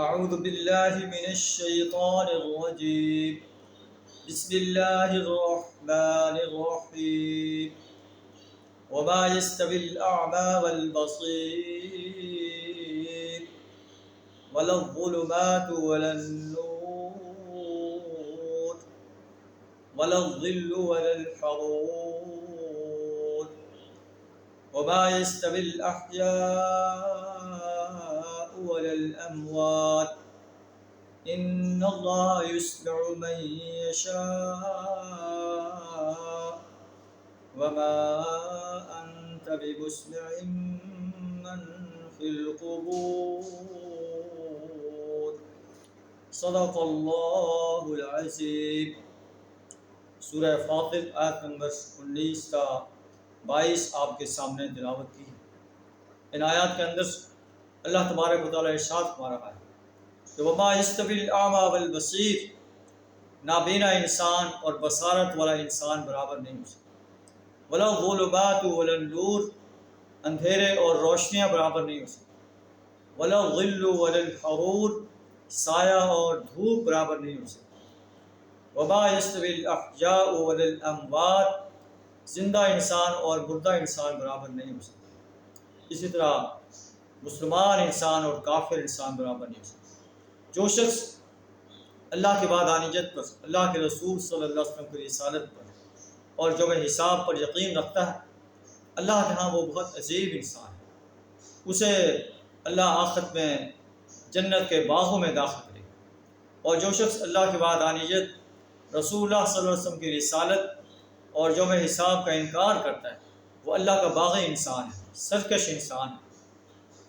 أعوذ بالله من الشيطان الرجيم بسم الله الرحمن الرحيم وما يستوي الأعمى والبصير ولا الظلمات ولا النور ولا الظل ولا الحرور وما يستوي الأحياء ولا الأموات إن الله يسمع من يشاء وما أنت بمسمع من في القبور صدق اللہ العظیم۔ سورہ فاطر آیت نمبر 19 تا 22 آپ کے سامنے تلاوت کی ہے۔ ان آیات کے اندر اللہ تبارک و تعالیٰ ارشاد فرما رہا ہے کہ وما یستوی الاعمی والبصیر، نابینا انسان اور بصارت والا انسان برابر نہیں ہو سکتا۔ ولا الظلمات ولا النور، اندھیرے اور روشنیاں برابر نہیں ہو سکتی۔ ولا الظل ولا الحرور، سایہ اور دھوپ برابر نہیں ہو سکتی۔ وما یستوی الاحیاء ولا الاموات، زندہ انسان اور مردہ انسان برابر نہیں ہو سکتے۔ اسی طرح مسلمان انسان اور کافر انسان برابر نہیں ہو سکتے۔ جو شخص اللہ کے وحدانیت پر، اللہ کے رسول صلی اللہ علیہ وسلم کی رسالت پر اور یوم حساب پر یقین رکھتا ہے، اللہ کے ہاں وہ بہت عظیم انسان ہے۔ اسے اللہ آخرت میں جنت کے باغوں میں داخل کرے گا۔ اور جو شخص اللہ کی وحدانیت، رسول اللہ صلی اللہ علیہ وسلم کی رسالت اور یوم حساب کا انکار کرتا ہے، وہ اللہ کا باغی انسان ہے، سرکش انسان ہے۔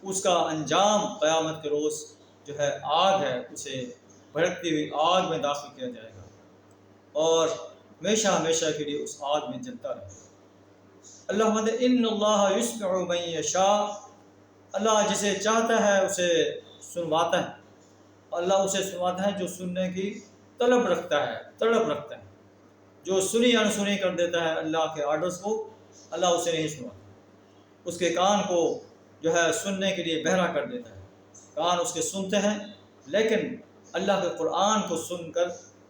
اس کا انجام قیامت کے روز جو ہے آگ ہے، اسے بھڑکتی ہوئی آگ میں داخل کیا جائے گا اور ہمیشہ ہمیشہ کے لیے اس آگ میں جلتا رہے گا۔ اللہ مد ان اللہ یسمع من یشاء، اللہ جسے چاہتا ہے اسے سنواتا ہے۔ اللہ اسے سنواتا ہے جو سننے کی طلب رکھتا ہے، تڑپ رکھتا ہے۔ جو سنی انسنی کر دیتا ہے اللہ کے آرڈرز کو، اللہ اسے نہیں سنواتا۔ اس کے کان کو جو ہے سننے کے لیے بہرا کر دیتا ہے۔ کان اس کے سنتے ہیں، لیکن اللہ کے قرآن کو سن کر،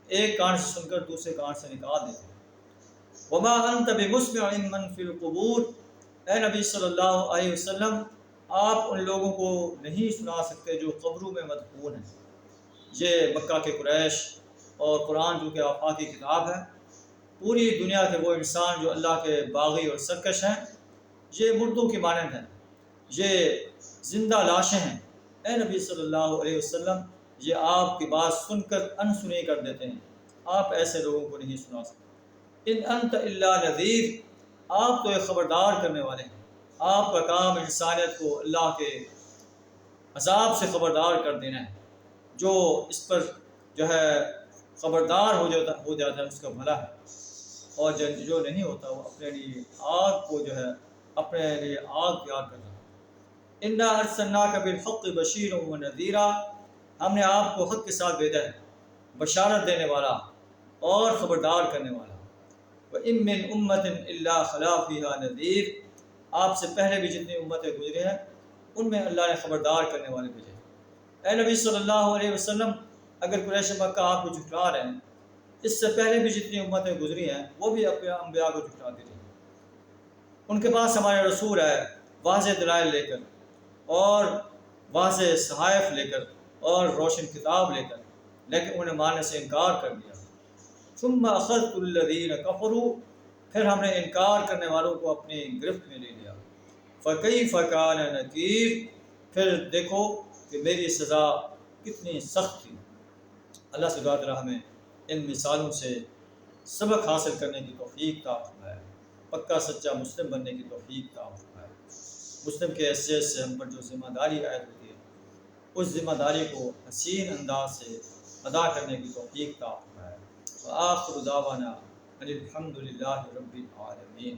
ایک کان سے سن کر دوسرے کان سے نکال دیتے ہیں۔ وما انت بمسمع من فی القبور، اے نبی صلی اللہ علیہ وسلم، آپ ان لوگوں کو نہیں سنا سکتے جو قبروں میں مدفون ہیں۔ یہ مکہ کے قریش اور قرآن جو کہ آفاقی کتاب ہے، پوری دنیا کے وہ انسان جو اللہ کے باغی اور سرکش ہیں، یہ مردوں کی مانند ہیں، یہ زندہ لاشیں ہیں۔ اے نبی صلی اللہ علیہ وسلم، یہ آپ کی بات سن کر انسنی کر دیتے ہیں، آپ ایسے لوگوں کو نہیں سنا سکتے۔ ان انت الا نذیر، آپ تو ایک خبردار کرنے والے ہیں۔ آپ کا کام انسانیت کو اللہ کے عذاب سے خبردار کر دینا ہے۔ جو اس پر جو ہے خبردار ہو جاتا ہے اس کا بھلا ہے، اور جو نہیں ہوتا وہ اپنے لیے آگ کو جو ہے اپنے لیے آگ تیار کرتا ہے۔ انا ارسلناک بالحق بشیرا ونذیرا، ہم نے آپ کو حق کے ساتھ بھیجا ہے، بشارت دینے والا اور خبردار کرنے والا۔ وَإِن مِّنْ أُمَّةٍ إِلَّا خَلَا فِيهَا نَذِيرٌ، آپ سے پہلے بھی جتنی امتیں گزری ہیں ان میں اللہ نے خبردار کرنے والے بھیجے ہیں۔ اے نبی صلی اللہ علیہ وسلم، اگر قریش مکہ آپ کو جھٹلا رہے ہیں، اس سے پہلے بھی جتنی امتیں گزری ہیں وہ بھی اپنے انبیاء کو جھٹلاتی رہی ہیں۔ ان کے پاس ہمارے رسول ہے واضح دلائل لے کر اور واضح صحائف لے کر اور روشن کتاب لے کر، لیکن انہیں ماننے سے انکار کر دیا۔ ثم اخذت الذین کفروا، پھر ہم نے انکار کرنے والوں کو اپنی گرفت میں لے لیا۔ فکیف کان نکیر، پھر دیکھو کہ میری سزا کتنی سخت تھی۔ اللہ سے دعا کرا ہمیں ان مثالوں سے سبق حاصل کرنے کی توفیق عطا فرمائے، پکا سچا مسلم بننے کی توفیق عطا فرمائے۔ مسلم کے حیثیت سے ہم پر جو ذمہ داری عائد ہوتی ہے، اس ذمہ داری کو حسین انداز سے ادا کرنے کی توفیق عطا فرمائے۔ وآخر دعوانا ان الحمد للہ رب العالمین۔